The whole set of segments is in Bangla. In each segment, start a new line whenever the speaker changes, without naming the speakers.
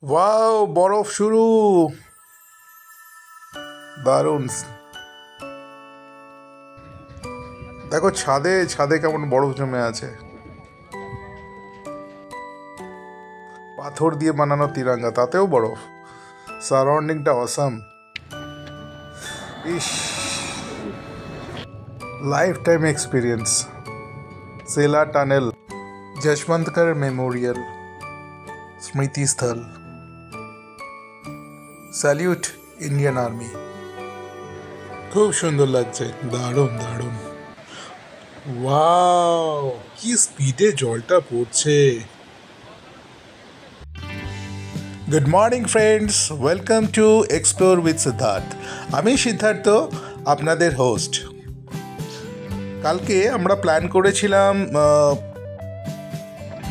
ওয়াও, বরফ শুরু। দারুণ। দেখো ছাদে ছাদে কেমন বরফ জমে আছে। পাথর দিয়ে বানানো তিরঙ্গা, তাতেও বরফ। সারাউন্ডিংটা অসাম। ইস, life time experience. Sela tunnel, Jaswantgarh memorial, স্মৃতিস্থল, স্যালিউট ইন্ডিয়ান আর্মি। খুব সুন্দর লাগছে, দারুণ দারুণ। ওয়াও, কি স্পিডে জলটা পড়ছে। Good morning friends, welcome to explore with Siddharth. আমি সিদ্ধার্থ, আপনাদের হোস্ট। কালকে আমরা প্ল্যান করেছিলাম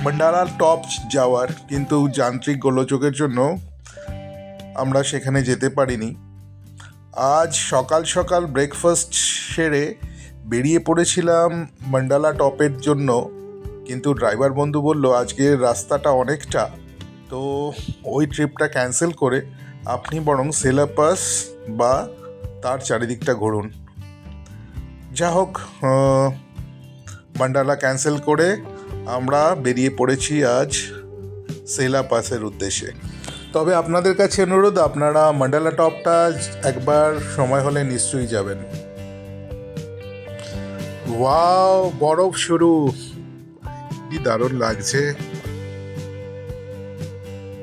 মান্ডালা টপ যাওয়ার, কিন্তু যান্ত্রিক গোলযোগের জন্য আমরা সেখানে যেতে পারিনি। আজ সকাল সকাল ব্রেকফাস্ট সেরে বেরিয়ে পড়েছিলাম মান্ডালা টপের জন্য, কিন্তু ড্রাইভার বন্ধু বলল আজকের রাস্তাটা অনেকটা, তো ওই ট্রিপটা ক্যান্সেল করে আপনি বরং সেলা পাস বা তার চারিদিকটা ঘুরুন। যা হোক, মান্ডালা ক্যান্সেল করে আমরা বেরিয়ে পড়েছি আজ সেলা পাসের উদ্দেশ্যে। তবে আপনাদের কাছে অনুরোধ, আপনারা মান্ডালা টপটা একবার সময় হলে নিশ্চয়ই যাবেন। ওয়াও, বরফ শুরু, কি দারুণ লাগছে।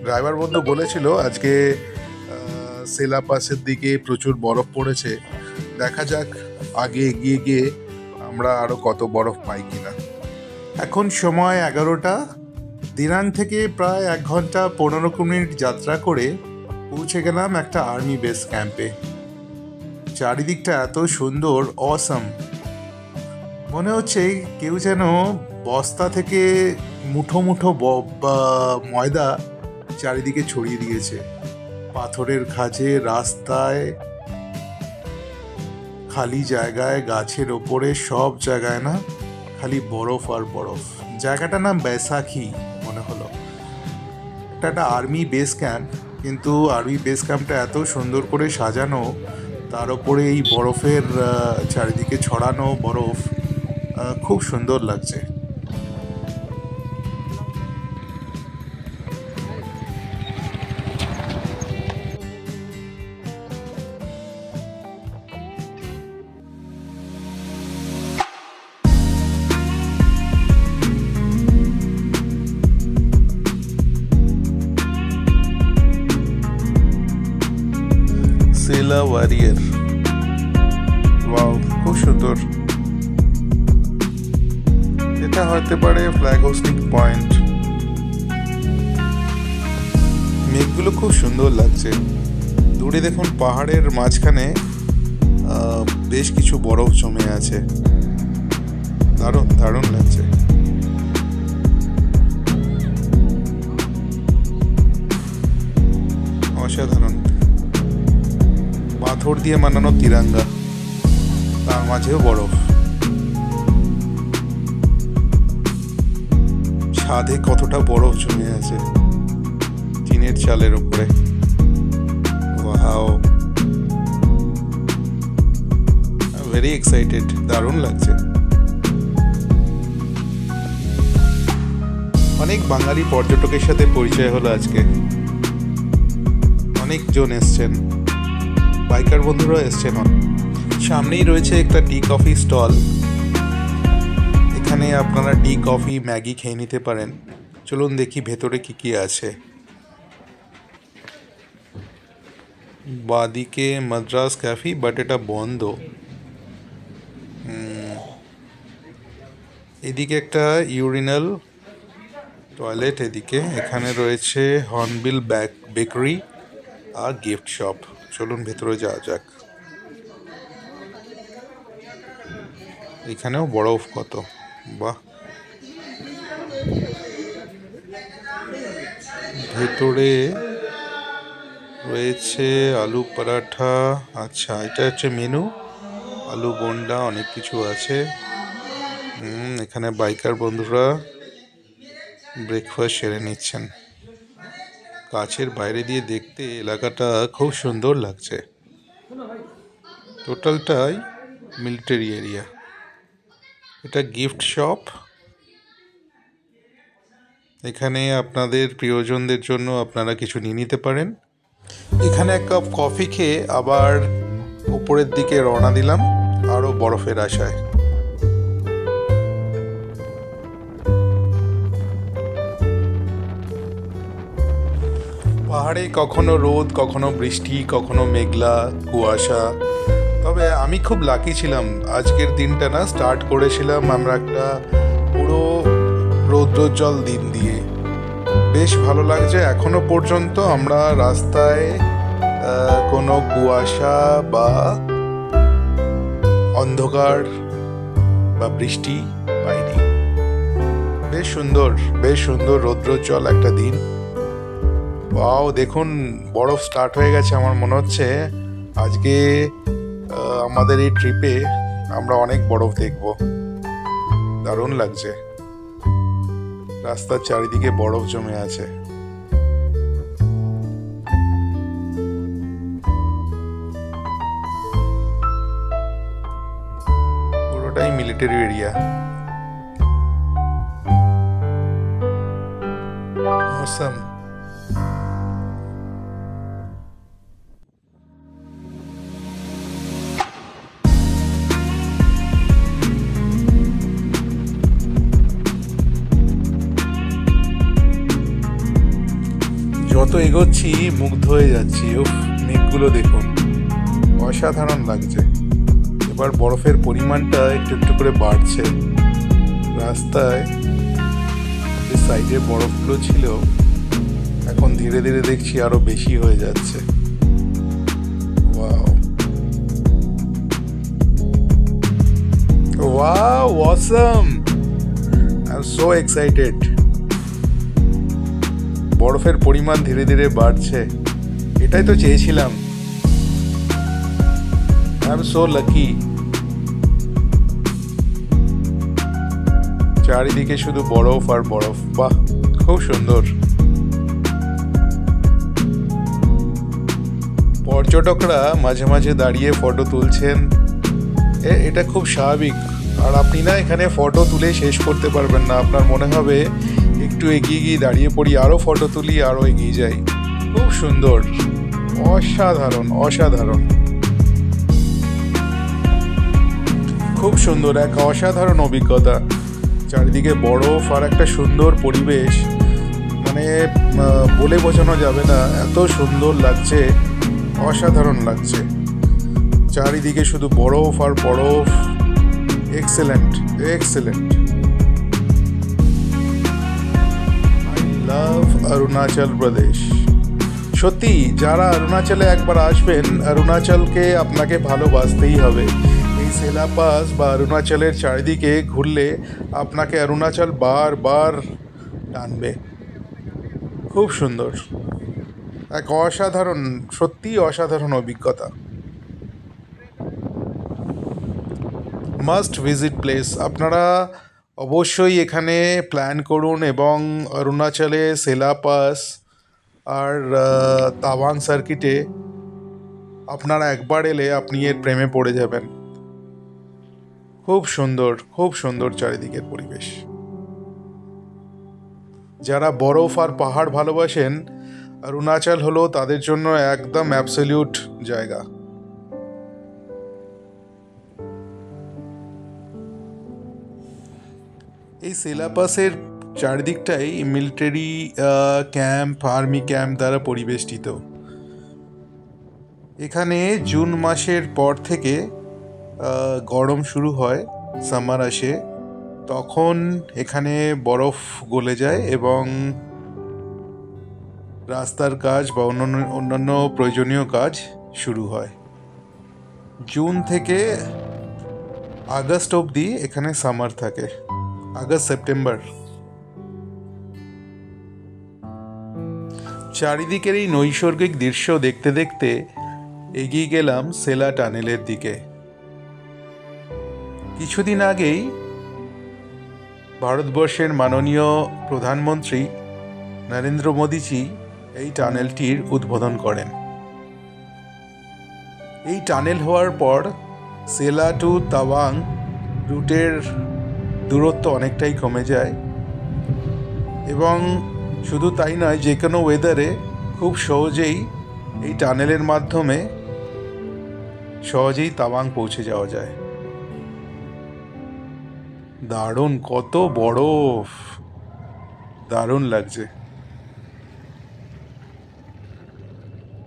ড্রাইভার বন্ধু বলেছিল আজকে সেলা পাসের দিকে প্রচুর বরফ পড়েছে। দেখা যাক আগে এগিয়ে গিয়ে আমরা আরও কত বরফ পাই কিনা। এখন সময় 11টা। দিনাং থেকে প্রায় 1 ঘন্টা 15 মিনিট যাত্রা করে পৌঁছে গেলাম একটা আর্মি বেস ক্যাম্পে। চারিদিকটা এত সুন্দর, অসাম। মনে হচ্ছে কেউ যেন বস্তা থেকে মুঠো মুঠো ময়দা চারিদিকে ছড়িয়ে দিয়েছে। পাথরের খাঁজে, রাস্তায়, খালি জায়গায়, গাছের ওপরে, সব জায়গায় না খালি বরফ আর বরফ। জায়গাটার নাম বৈশাখী মনে হলো। একটা আর্মি বেস ক্যাম্প, কিন্তু আর্মি বেস ক্যাম্পটা এত সুন্দর করে সাজানো, তার উপরে এই বরফের চারিদিকে ছড়ানো বরফ, খুব সুন্দর লাগছে। সেলা ওয়ারিয়ার, ওয়াও, খুব সুন্দর। এটা হতে পারে ফ্ল্যাগ হোস্টিং পয়েন্ট। মেঘগুলো খুব সুন্দর লাগছে। দূরে দেখুন পাহাড়ের মাঝখানে বেশ কিছু বরফ জমে আছে। দারুণ দারুণ লাগছে। অসাধারণ। পাথর দিয়ে বানানো তিরঙ্গা, তার মাঝেও বরফ। ছাদে কতটা বরফ জমে আছে টিনের চালের উপরে। ওয়াও, ভেরি এক্সাইটেড, দারুণ লাগছে। অনেক বাঙালি পর্যটকের সাথে পরিচয় হলো আজকে। অনেকজন এসছেন, বাইকার বন্ধুরা এসছেন। সামনেই রয়েছে একটা টি কফি স্টল। এখানে আপনারা টি, কফি, ম্যাগি খেয়ে নিতে পারেন। চলুন দেখি ভেতরে কি কি আছে। বাদিকে মাদ্রাস ক্যাফে, বাট এটা বন্ধ। এদিকে একটা ইউরিনাল টয়লেট, এদিকে। এখানে রয়েছে হর্নবিল বেকারি আর গিফট শপ। চলুন ভেতরে যাওয়া যাক। এখানেও বরফ কত, বাহ। ভেতরে রয়েছে আলু পরাঠা। আচ্ছা, এটা হচ্ছে মেনু। আলু বোন্ডা, অনেক কিছু আছে। এখানে বাইকার বন্ধুরা ব্রেকফাস্ট সেরে নিচ্ছেন। কাছের বাইরে দিয়ে দেখতে এলাকাটা খুব সুন্দর লাগছে। টোটালটাই মিলিটারি এরিয়া। এটা গিফট শপ। এখানে আপনাদের প্রিয়জনদের জন্য আপনারা কিছু নিয়ে নিতে পারেন। এখানে এক কাপ কফি খেয়ে আবার উপরের দিকে রওনা দিলাম আরও বরফের আশায়। পাহাড়ে কখনো রোদ, কখনো বৃষ্টি, কখনো মেঘলা, কুয়াশা। তবে আমি খুব লাকি ছিলাম, আজকের দিনটা না স্টার্ট করেছিলাম আমরা একটা পুরো রৌদ্রোজ্জ্বল দিন দিয়ে। বেশ ভালো লাগছে। এখনো পর্যন্ত আমরা রাস্তায় কোনো কুয়াশা বা অন্ধকার বা বৃষ্টি পাইনি। বেশ সুন্দর রৌদ্রোজ্জ্বল একটা দিন। ওয়াও, দেখুন বরফ স্টার্ট হয়ে গেছে। আমার মনে হচ্ছে আজকে আমাদের এই ট্রিপে আমরা অনেক বরফ দেখব। দারুণ লাগছে। রাস্তার চারিদিকে বরফ জমে আছে। পুরোটাই মিলিটারি এরিয়া। অসাম। যত এগোচ্ছি মুগ্ধ হয়ে যাচ্ছি। উফ, মেঘগুলো দেখুন, অসাধারণ লাগছে। এবার বরফের পরিমাণটা একটু একটু করে বাড়ছে। রাস্তায় যে সাইডে বরফগুলো ছিল এখন ধীরে ধীরে দেখছি আরো বেশি হয়ে যাচ্ছে। Wow wow, awesome! I am so excited. বরফের পরিমাণ ধীরে ধীরে বাড়ছে, এটাই তো চেয়েছিলাম। I am so lucky. চারিদিকে শুধু বরফ আর বরফ। বাহ, খুব সুন্দর। পর্যটকরা মাঝে মাঝে দাঁড়িয়ে ফটো তুলছেন, এটা খুব স্বাভাবিক। আর আপনি না এখানে ফটো তুলে শেষ করতে পারবেন না। আপনার মনে হবে একটু এগিয়ে গিয়ে দাঁড়িয়ে পড়ি, আরও ফটো তুলি, আরও এগিয়ে যাই। খুব সুন্দর, অসাধারণ অসাধারণ, খুব সুন্দর, এক অসাধারণ অভিজ্ঞতা। চারিদিকে বরফ আর একটা সুন্দর পরিবেশ, মানে বলে বোঝানো যাবে না, এত সুন্দর লাগছে, অসাধারণ লাগছে। চারিদিকে শুধু বরফ আর বরফ। Excellent excellent. I love Arunachal Pradesh. সত্যি, যারা অরুণাচলে একবার আসবেন, অরুণাচলকে আপনাকে ভালোবাসতেই হবে। এই সেলা পাস বা অরুণাচলের চারিদিকে ঘুরলে আপনাকে অরুণাচল বারবার টানবে। খুব সুন্দর, এক অসাধারণ, সত্যি অসাধারণ অভিজ্ঞতা। Must visit place. আপনারা অবশ্যই এখানে প্ল্যান করুন এবং অরুণাচলে সেলা পাস আর তাওয়াং সার্কিটে আপনারা একবার এলে আপনি এর প্রেমে পড়ে যাবেন। খুব সুন্দর, খুব সুন্দর চারিদিকের পরিবেশ। যারা বরফ আর পাহাড় ভালোবাসেন, অরুণাচল হলো তাদের জন্য একদম অ্যাবসলিউট জায়গা। এই সেলা পাসের চারিদিকটাই মিলিটারি ক্যাম্প, আর্মি ক্যাম্প দ্বারা পরিবেষ্টিত। এখানে জুন মাসের পর থেকে গরম শুরু হয়, সামার আসে, তখন এখানে বরফ গলে যায় এবং রাস্তার কাজ বা অন্যান্য প্রয়োজনীয় কাজ শুরু হয়। জুন থেকে আগস্ট অবধি এখানে সামার থাকে, আগস্ট সেপ্টেম্বর। চারিদিকের এই নৈসর্গিক দৃশ্য দেখতে দেখতে এগিয়ে গেলাম সেলা টানেলের দিকে। কিছুদিন আগেই ভারতবর্ষের মাননীয় প্রধানমন্ত্রী নরেন্দ্র মোদীজি এই টানেলটির উদ্বোধন করেন। এই টানেল হওয়ার পর সেলা টু তাওয়াং রুটের দূরত্ব অনেকটাই কমে যায় এবং শুধু তাই নয়, যে কোনো ওয়েদারে খুব সহজেই এই টানেলের মাধ্যমে সহজেই তাওয়াং পৌঁছে যাওয়া যায়। দারুণ, কত বরফ, দারুণ লাগছে।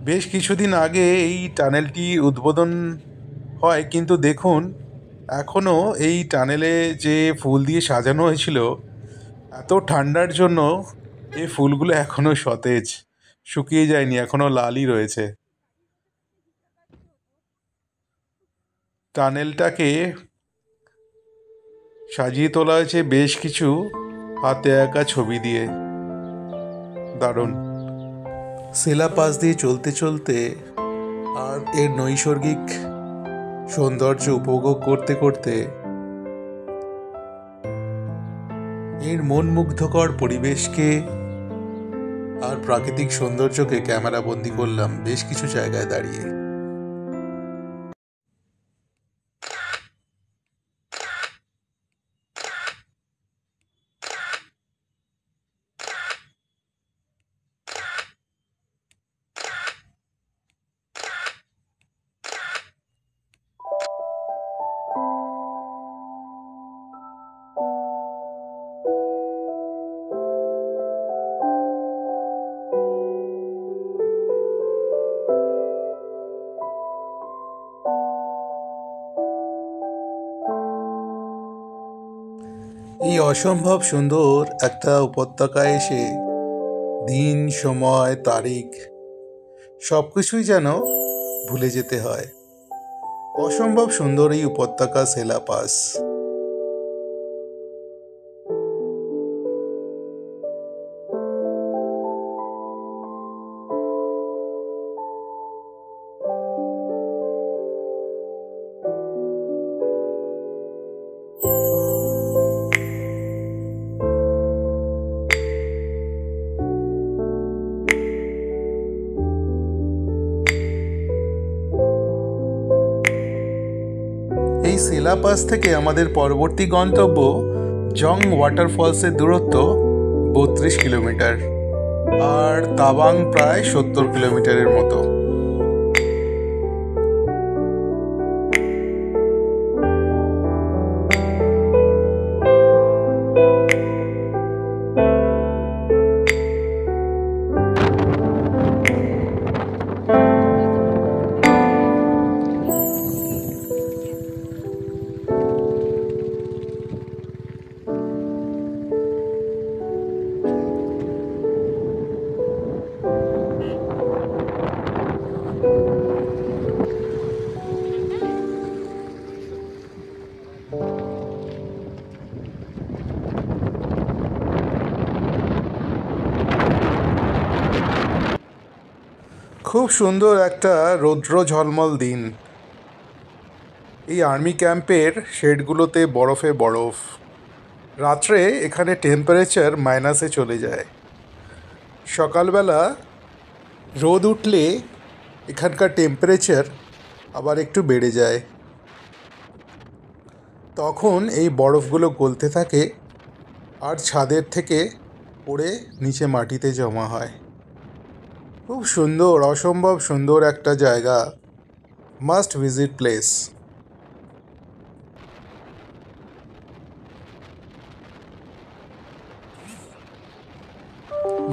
বেশ কিছুদিন আগে এই টানেলটি উদ্বোধন হয়, কিন্তু দেখুন এখনও এই টানেলে যে ফুল দিয়ে সাজানো হয়েছিল, এত ঠান্ডার জন্য এই ফুলগুলো এখনও সতেজ, শুকিয়ে যায়নি, এখনও লালই রয়েছে। টানেলটাকে সাজিয়ে তোলা হয়েছে বেশ কিছু হাতে আঁকা ছবি দিয়ে, দারুণ। সেলা পাস দিয়ে চলতে চলতে আর এর নৈসর্গিক সৌন্দর্য উপভোগ করতে করতে এর মনমুগ্ধকর পরিবেশকে আর প্রাকৃতিক সৌন্দর্যকে ক্যামেরা বন্দি করলাম বেশ কিছু জায়গায় দাঁড়িয়ে। এই অসম্ভব সুন্দর একটা উপত্যকায় এসে দিন, সময়, তারিখ সব কিছুই যেন ভুলে যেতে হয়। অসম্ভব সুন্দর এই উপত্যকা সেলা পাস। এই সেলা পাস থেকে আমাদের পরবর্তী গন্তব্য জং ওয়াটারফলসের দূরত্ব 32 কিলোমিটার আর তাওয়াং প্রায় 70 কিলোমিটারের মতো। খুব সুন্দর একটা রৌদ্র ঝলমল দিন। এই আর্মি ক্যাম্পের শেডগুলোতে বরফে বরফ। রাত্রে এখানে টেম্পারেচার মাইনাসে চলে যায়। সকালবেলা রোদ উঠলে এখানকার টেম্পারেচার আবার একটু বেড়ে যায়। তখন এই বরফগুলো গলতে থাকে আর ছাদের থেকে পড়ে নিচে মাটিতে জমা হয়। খুব সুন্দর, অসম্ভব সুন্দর একটা জায়গা, মাস্ট ভিজিট প্লেস।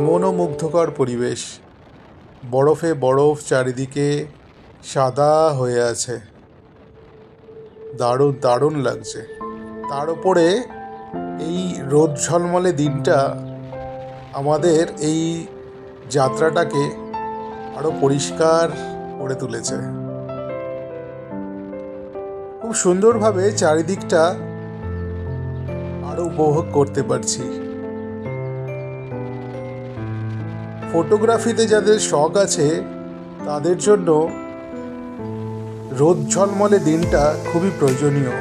মনোমুগ্ধকর পরিবেশ, বরফে বরফ, চারিদিকে সাদা হয়ে আছে, দারুণ দারুণ লাগছে। তার উপরে এই রোদ ঝলমলে দিনটা আমাদের এই যাত্রাটাকে আরো পরিষ্কার করে তুলেছে। খুব সুন্দরভাবে চারিদিকটা আরো উপভোগ করতে পারছি। ফটোগ্রাফিতে যাদের শখ আছে তাদের জন্য রোদ ঝলমলে দিনটা খুবই প্রয়োজনীয়।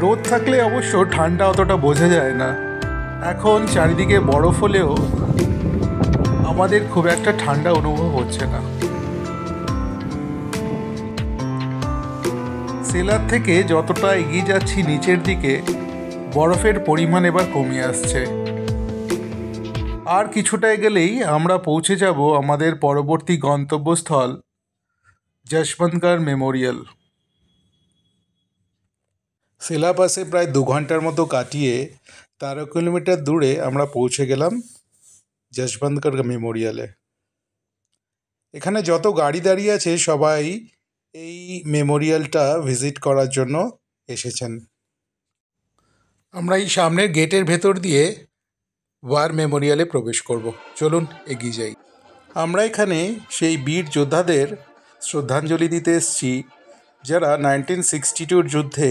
রোদ থাকলে অবশ্য ঠান্ডা অতটা বোঝা যায় না। এখন চারিদিকে বরফ হলেও আমাদের খুব একটা ঠান্ডা অনুভব হচ্ছে না। সেলার থেকে যতটা এগিয়ে যাচ্ছি নিচের দিকে, বরফের পরিমাণ এবার কমে আসছে। আর কিছুটা গেলেই আমরা পৌঁছে যাব আমাদের পরবর্তী গন্তব্যস্থল যশবন্তগড় মেমোরিয়াল। সেলা পাসে প্রায় 2 ঘন্টার মতো কাটিয়ে 13 কিলোমিটার দূরে আমরা পৌঁছে গেলাম যশবন্তগড় মেমোরিয়ালে। এখানে যত গাড়ি দাঁড়িয়ে আছে সবাই এই মেমোরিয়ালটা ভিজিট করার জন্য এসেছেন। আমরা এই সামনের গেটের ভেতর দিয়ে ওয়ার মেমোরিয়ালে প্রবেশ করব। চলুন এগিয়ে যাই। আমরা এখানে সেই বীর যোদ্ধাদের শ্রদ্ধাঞ্জলি দিতে এসেছি যারা 1962 যুদ্ধে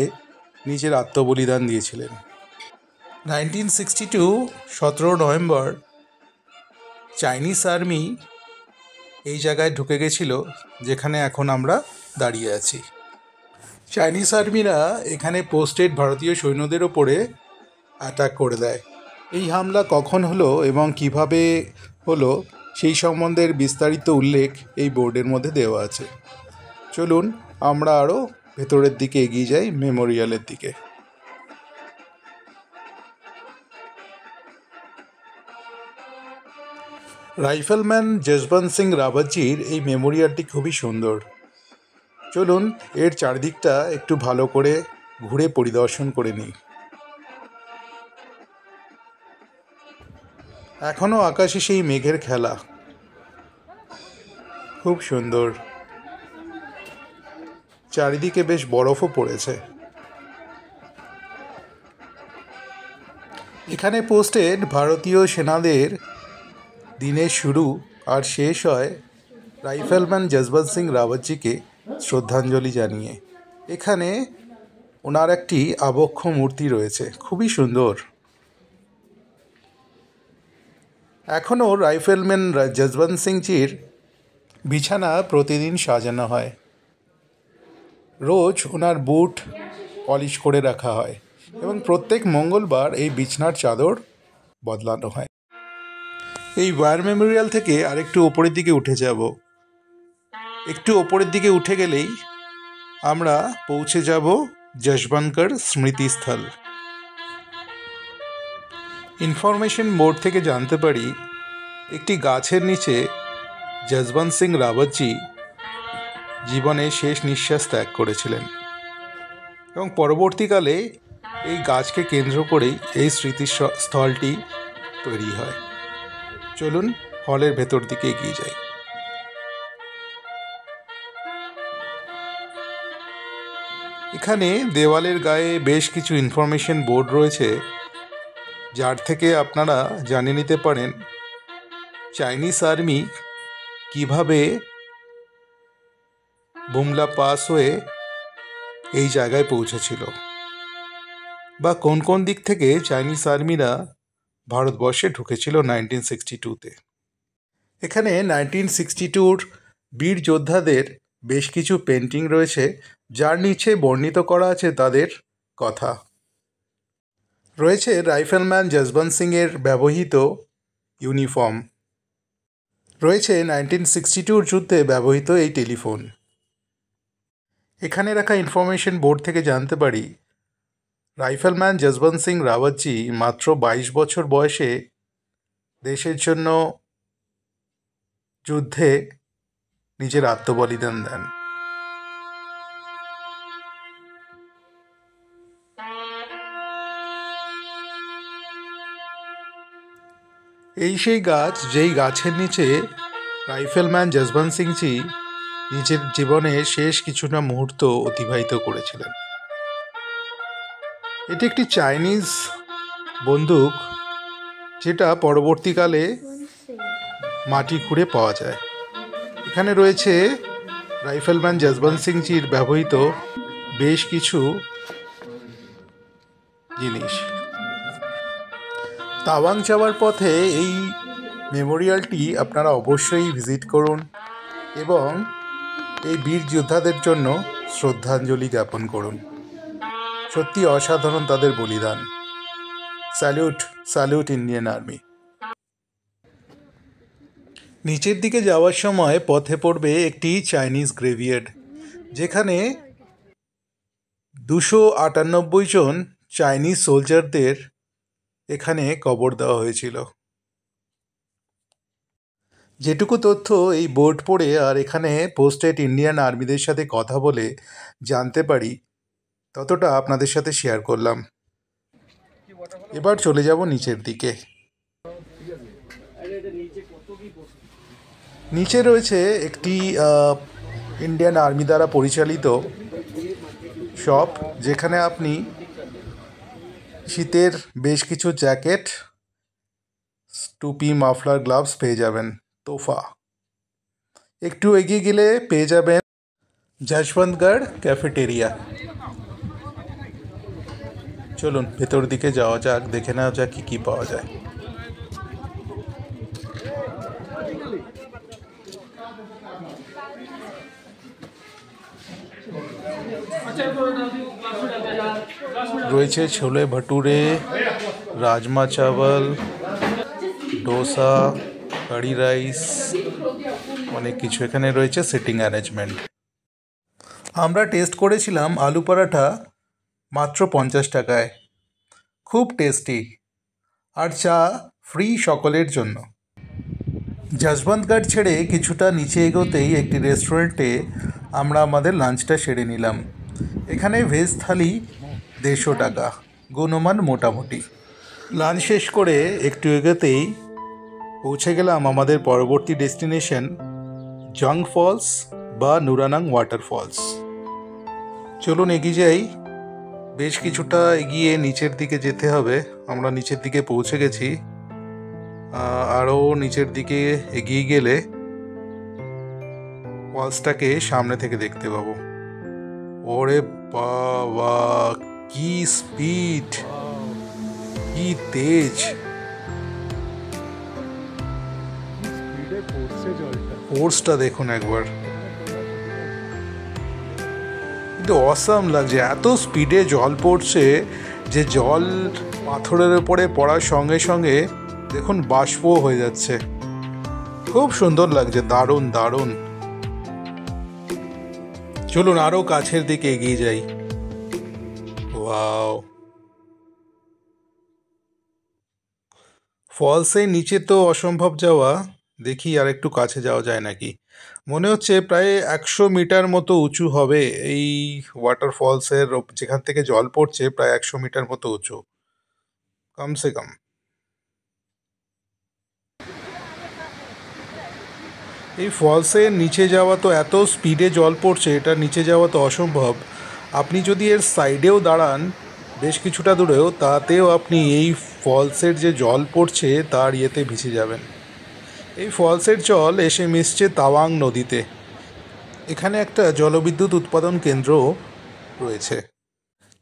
নিজের আত্মবলিদান দিয়েছিলেন। 1962 17 নভেম্বর চাইনিজ আর্মি এই জায়গায় ঢুকে গেছিল যেখানে এখন আমরা দাঁড়িয়ে আছি। চাইনিজ আর্মিরা এখানে পোস্টেড ভারতীয় সৈন্যদের ওপরে অ্যাটাক করে দেয়। এই হামলা কখন হলো এবং কিভাবে হলো সেই সম্বন্ধের বিস্তারিত উল্লেখ এই বোর্ডের মধ্যে দেওয়া আছে। চলুন আমরা আরও ভেতরের দিকে এগিয়ে যাই, মেমোরিয়ালের দিকে। রাইফেলম্যান যশবন্ত সিং রাভাতজির এই মেমোরিয়ালটি খুবই সুন্দর। চলুন এর চারদিকটা একটু ভালো করে ঘুরে পরিদর্শন করে নিই। এখনও আকাশে সেই মেঘের খেলা, খুব সুন্দর। চারিদিকে বেশ বরফও পড়েছে। এখানে পোস্টেড ভারতীয় সেনাদের দিনের শুরু আর শেষ হয় রাইফেলম্যান যশবন্ত সিং রাভাতজিকে শ্রদ্ধাঞ্জলি জানিয়ে। এখানে ওনার একটি আবক্ষ মূর্তি রয়েছে, খুবই সুন্দর। এখনও রাইফেলম্যান যশবন্ত সিংজির বিছানা প্রতিদিন সাজানো হয়। রোজ ওনার বুট পলিশ করে রাখা হয় এবং প্রত্যেক মঙ্গলবার এই বিছানার চাদর বদলানো হয়। এই ওয়ার মেমোরিয়াল থেকে আরেকটু ওপরের দিকে উঠে যাব। একটু ওপরের দিকে উঠে গেলেই আমরা পৌঁছে যাব যশবন্তগড় স্মৃতিস্থল। ইনফরমেশন বোর্ড থেকে জানতে পারি একটি গাছের নিচে যশবন্ত সিং রাভাতজি জীবনে শেষ নিঃশ্বাস ত্যাগ করেছিলেন এবং পরবর্তীকালে এই গাছকে কেন্দ্র করেই এই স্মৃতিস্থলটি তৈরি হয়। চলুন হলের ভেতর দিকে এগিয়ে যাই। এখানে দেওয়ালের গায়ে বেশ কিছু ইনফরমেশন বোর্ড রয়েছে যার থেকে আপনারা জানে নিতে পারেন চাইনিজ আর্মি কিভাবে বুমলা পাস হয়ে এই জায়গায় পৌঁছেছিল বা কোন কোন দিক থেকে চাইনিজ আর্মিরা ভারতবর্ষে ঢুকেছিল 1962-তে। এখানে 1962-র বীর যোদ্ধাদের বেশ কিছু পেন্টিং রয়েছে যার নিচে বর্ণিত করা আছে তাদের কথা। রয়েছে রাইফেলম্যান যশবন্ত সিংয়ের ব্যবহৃত ইউনিফর্ম, রয়েছে 1962-র যুদ্ধে ব্যবহৃত এই টেলিফোন। এখানে রাখা ইনফরমেশন বোর্ড থেকে জানতে পারি রাইফেলম্যান যশবন্ত সিং রাভাতজি মাত্র 22 বছর বয়সে দেশের জন্য যুদ্ধে নিজের আত্মবলিদান দেন। এই সেই গাছ যেই গাছের নিচে রাইফেলম্যান যশবন্ত সিংজি নিজের জীবনে শেষ কিছুটা মুহূর্ত অতিবাহিত করেছিলেন। এটি একটি চাইনিজ বন্দুক যেটা পরবর্তীকালে মাটি খুঁড়ে পাওয়া যায়। এখানে রয়েছে রাইফেলম্যান যশবন্ত সিংজির ব্যবহৃত বেশ কিছু জিনিস। তাওয়াং যাওয়ার পথে এই মেমোরিয়ালটি আপনারা অবশ্যই ভিজিট করুন এবং এই বীর যোদ্ধাদের জন্য শ্রদ্ধাঞ্জলি জ্ঞাপন করুন। সত্যি অসাধারণ তাদের বলিদান। Salute, salute Indian army. নিচের দিকে যাওয়ার সময় পথে পড়বে একটি চাইনিজ গ্রেভিয়ার্ড, যেখানে 298 জন চাইনিজ সোলজারদের এখানে কবর দেওয়া হয়েছিল। যেটুকু তথ্য এই বোর্ড পড়ে আর এখানে পোস্টেড ইন্ডিয়ান আর্মিদের সাথে কথা বলে জানতে পারি, ততটা আপনাদের সাথে শেয়ার করলাম। এবার চলে যাব নিচের দিকে। নিচে রয়েছে একটি ইন্ডিয়ান আর্মি দ্বারা পরিচালিত শপ, যেখানে আপনি শীতের বেশ কিছু জ্যাকেট, টুপি, মাফলার, গ্লাভস পেয়ে যাবেন তোফা। একটু এগিয়ে গেলে পেয়ে যাবেন যশবন্তগড় ক্যাফেটেরিয়া। চলুন ভেতর দিকে যাওয়া যাক, দেখে নেওয়া যাক কী কী পাওয়া যায়। রয়েছে ছোলে ভটুরে, রাজমা চাওয়াল, ডোসা, কারি রাইস, অনেক কিছু এখানে রয়েছে সিটিং অ্যারেঞ্জমেন্ট। আমরা টেস্ট করেছিলাম আলু পরাঠা মাত্র 50 টাকায়, খুব টেস্টি, আর চা ফ্রি সকলের জন্য। যশবন্তগড় ছেড়ে কিছুটা নিচে এগোতেই একটি রেস্টুরেন্টে আমরা আমাদের লাঞ্চটা সেরে নিলাম। এখানে ভেজ থালি 150 টাকা, গুণমান মোটামুটি। লাঞ্চ শেষ করে একটু এগোতেই পৌঁছে গেলাম আমাদের পরবর্তী ডেস্টিনেশন জং ফলস বা নুরানাং ওয়াটারফলস। চলুন এগিয়ে যাই। বেশ কিছুটা এগিয়ে নিচের দিকে যেতে হবে। আমরা নিচের দিকে পৌঁছে গেছি। আরও নিচের দিকে এগিয়ে গেলে ফলসটাকে সামনে থেকে দেখতে পাবো। ওরে বাবা, কি স্পিড, কি তেজ! ফোর্সটা দেখুন একবার, কিন্তু অসাম লাগছে। এত স্পিডে জল পড়ছে যে জল পাথরের উপরে পড়ার সঙ্গে সঙ্গে দেখুন বাষ্প হয়ে যাচ্ছে। খুব সুন্দর লাগছে, দারুণ দারুণ। চলুন আরো কাছের দিকে এগিয়ে যাই। ওয়াও, ফলসের নিচে তো অসম্ভব যাওয়া, দেখি আর একটু কাছে যাওয়া যায় নাকি। মনে হচ্ছে প্রায় 100 মিটার মতো উঁচু হবে এই ওয়াটারফলসের, যেখান থেকে জল পড়ছে প্রায় 100 মিটার মতো উঁচু কমসে কম। এই ফলসের নিচে যাওয়া তো, এত স্পিডে জল পড়ছে, এটা নিচে যাওয়া তো অসম্ভব। আপনি যদি এর সাইডেও দাঁড়ান বেশ কিছুটা দূরেও, তাতেও আপনি এই ফলসের যে জল পড়ছে তার ইয়েতে ভেসে যাবেন। এই ফলসের জল এসে মিশছে তাওয়াং নদীতে। এখানে একটা জলবিদ্যুৎ উৎপাদন কেন্দ্র রয়েছে।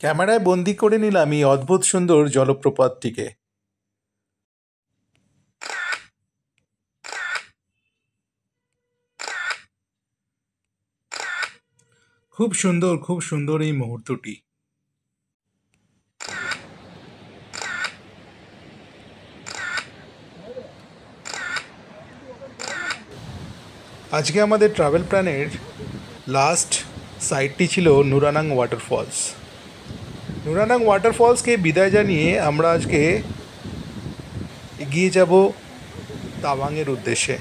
ক্যামেরায় বন্দি করে নিলাম এই অদ্ভুত সুন্দর জলপ্রপাতটিকে। খুব সুন্দর, খুব সুন্দর এই মুহূর্তটি। আজকে আমাদের ট্রাভেল প্ল্যানের লাস্ট সাইটটি ছিল নুরানাং ওয়াটারফলস। নুরানাং ওয়াটারফলসকে বিদায় জানিয়ে আমরা আজকে এগিয়ে যাব তাওয়াংয়ের উদ্দেশ্যে।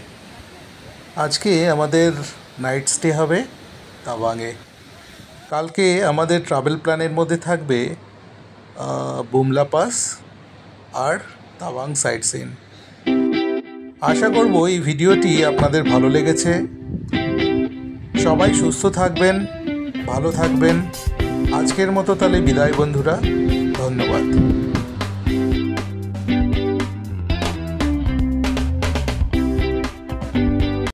আজকে আমাদের নাইট স্টে হবে তাওয়াংয়ে। কালকে আমাদের ট্রাভেল প্ল্যানের মধ্যে থাকবে বুমলা পাস আর তাওয়াং সাইট সিন। আশা করব এই ভিডিওটি আপনাদের ভালো লেগেছে। সবাই সুস্থ থাকবেন, ভালো থাকবেন। আজকের মতো তাহলে বিদায় বন্ধুরা, ধন্যবাদ।